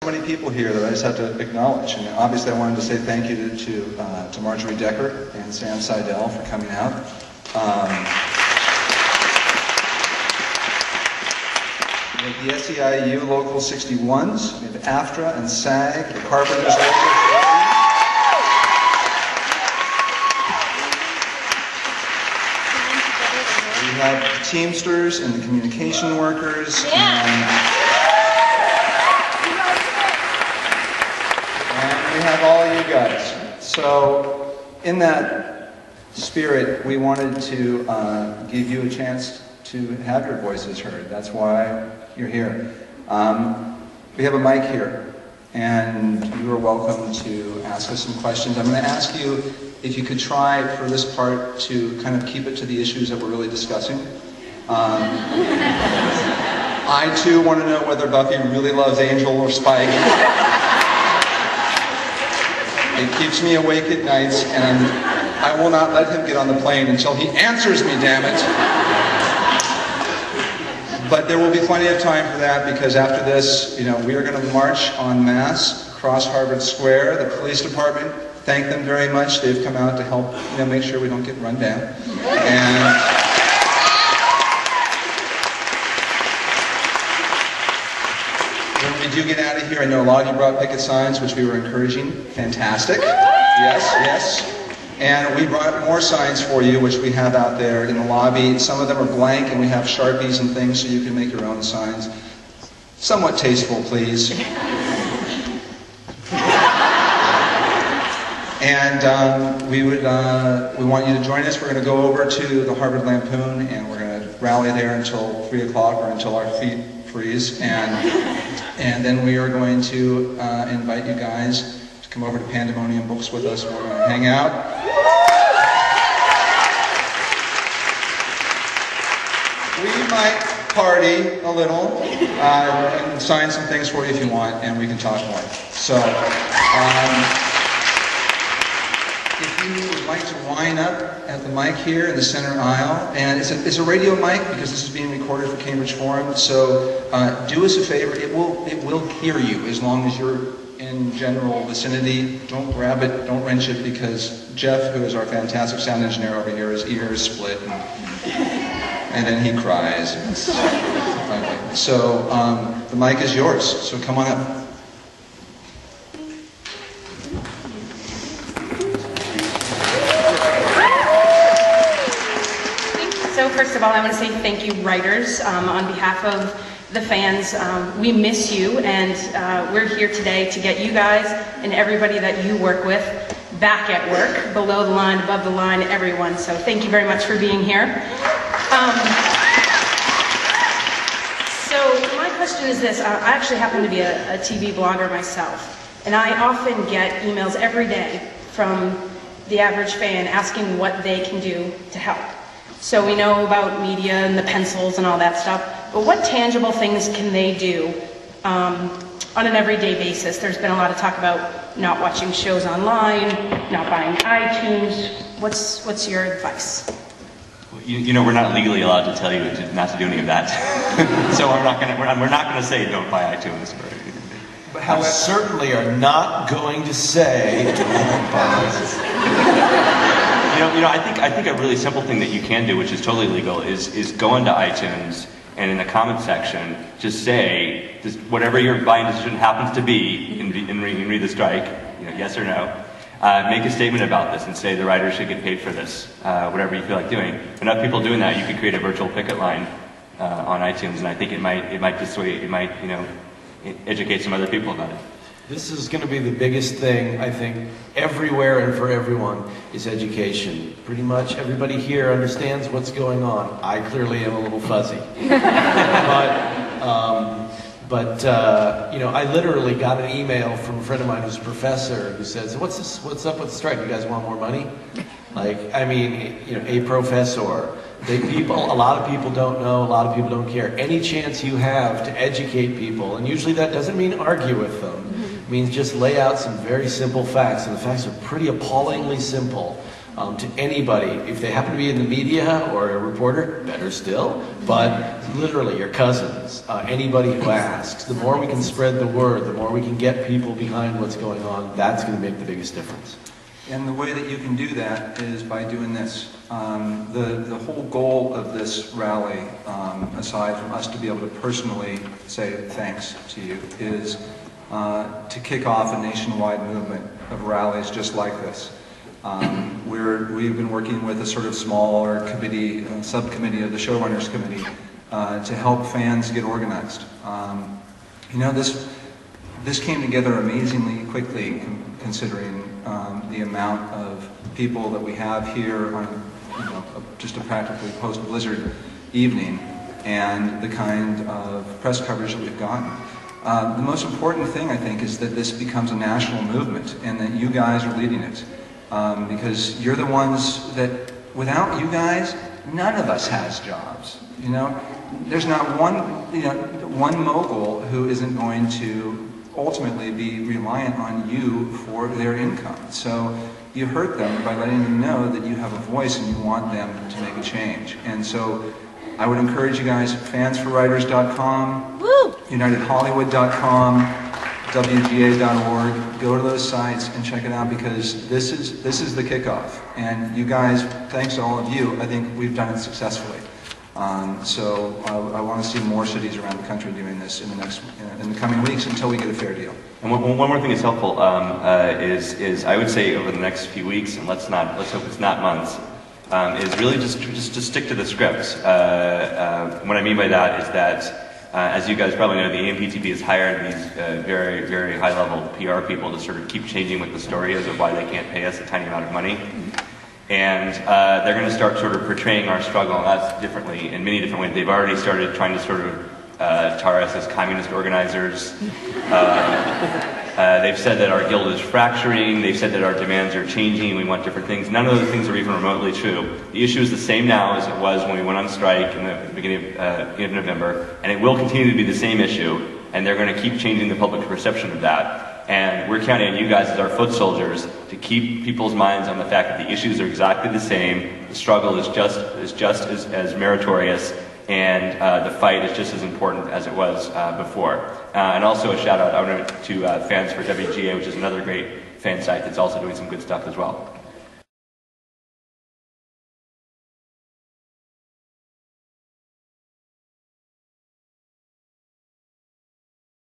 So many people here that I just have to acknowledge, and obviously I wanted to say thank you to Marjorie Decker and Sam Seidel for coming out. We have the SEIU Local 61s, we have AFTRA and SAG, the Carpenters Local. We have Teamsters and the communication workers. And we have all you guys. So in that spirit, we wanted to give you a chance to have your voices heard. That's why you're here. We have a mic here, and you are welcome to ask us some questions. I'm going to ask you if you could try for this part to kind of keep it to the issues that we're really discussing. I too want to know whether Buffy really loves Angel or Spike. It keeps me awake at nights, and I will not let him get on the plane until he answers me, damn it. But there will be plenty of time for that, because after this, we are going to march en masse across Harvard Square. The police department, thank them very much. They've come out to help, make sure we don't get run down. And when we do get out of here, I know a lot of you brought picket signs, which we were encouraging. Fantastic. Yes, yes. And we brought more signs for you, which we have out there in the lobby. Some of them are blank, and we have Sharpies and things so you can make your own signs. Somewhat tasteful, please. And we want you to join us. We're going to go over to the Harvard Lampoon, and we're going to rally there until 3 o'clock or until our feet freeze. And then we are going to invite you guys to come over to Pandemonium Books with us. We're going to hang out. We might party a little and sign some things for you if you want, and we can talk more. So, if you would like to line up at the mic here in the center aisle, and it's a radio mic because this is being recorded for Cambridge Forum, so do us a favor, it will hear you as long as you're in general vicinity. Don't grab it, don't wrench it, because Jeff, who is our fantastic sound engineer over here, his ears split, and then he cries. So the mic is yours, so come on up. First of all, I want to say thank you, writers. On behalf of the fans, we miss you, and we're here today to get you guys and everybody that you work with back at work, below the line, above the line, everyone. So thank you very much for being here. So my question is this. I actually happen to be a TV blogger myself, and I often get emails every day from the average fan asking what they can do to help. So we know about media and the pencils and all that stuff, but what tangible things can they do on an everyday basis? There's been a lot of talk about not watching shows online, not buying iTunes. What's your advice? We're not legally allowed to tell you not to do any of that. So we're not going to say don't buy iTunes or anything. But we certainly are not going to say don't buy. I think a really simple thing that you can do, which is totally legal, is go into iTunes and in the comment section just say whatever your buying decision happens to be and read the strike, yes or no. Make a statement about this and say the writers should get paid for this, whatever you feel like doing. Enough people doing that, you could create a virtual picket line on iTunes, and I think it might educate some other people about it. This is going to be the biggest thing, I think, everywhere and for everyone, is education. Pretty much everybody here understands what's going on. I clearly am a little fuzzy. But I literally got an email from a friend of mine who's a professor who says, what's up with the strike? You guys want more money? A professor. A lot of people don't know, a lot of people don't care. Any chance you have to educate people, and usually that doesn't mean argue with them, it means just lay out some very simple facts, and the facts are pretty appallingly simple. To anybody, if they happen to be in the media or a reporter, better still, but literally your cousins, anybody who asks, the more we can spread the word, the more we can get people behind what's going on, that's going to make the biggest difference. And the way that you can do that is by doing this. The whole goal of this rally, aside from us to be able to personally say thanks to you, is to kick off a nationwide movement of rallies just like this. We've been working with a sort of smaller committee, subcommittee of the Showrunners Committee, to help fans get organized. This came together amazingly quickly, considering the amount of people that we have here on just a practically post-blizzard evening, and the kind of press coverage that we've gotten. The most important thing, I think, is that this becomes a national movement, and that you guys are leading it. Because you're the ones that, without you guys, none of us has jobs. There's not one mogul who isn't going to ultimately be reliant on you for their income. So you hurt them by letting them know that you have a voice and you want them to make a change. And so I would encourage you guys, fansforwriters.com, unitedhollywood.com, WGA.org, go to those sites and check it out, because this is the kickoff. And you guys, thanks to all of you, I think we've done it successfully. So I want to see more cities around the country doing this in the coming weeks until we get a fair deal. And one more thing that's helpful is I would say over the next few weeks, and let's hope it's not months, is really just stick to the scripts. What I mean by that is that, as you guys probably know, the AMPTP has hired these very, very high-level PR people to sort of keep changing what the story is of why they can't pay us a tiny amount of money. And they're going to start sort of portraying our struggle and us differently in many different ways. They've already started trying to sort of tar us as communist organizers. They've said that our guild is fracturing. They've said that our demands are changing. We want different things. None of those things are even remotely true. The issue is the same now as it was when we went on strike in the beginning of November, and it will continue to be the same issue. And they're going to keep changing the public perception of that. And we're counting on you guys as our foot soldiers to keep people's minds on the fact that the issues are exactly the same. The struggle is just as meritorious, and the fight is just as important as it was before. And also a shout out to Fans for WGA, which is another great fan site that's also doing some good stuff as well.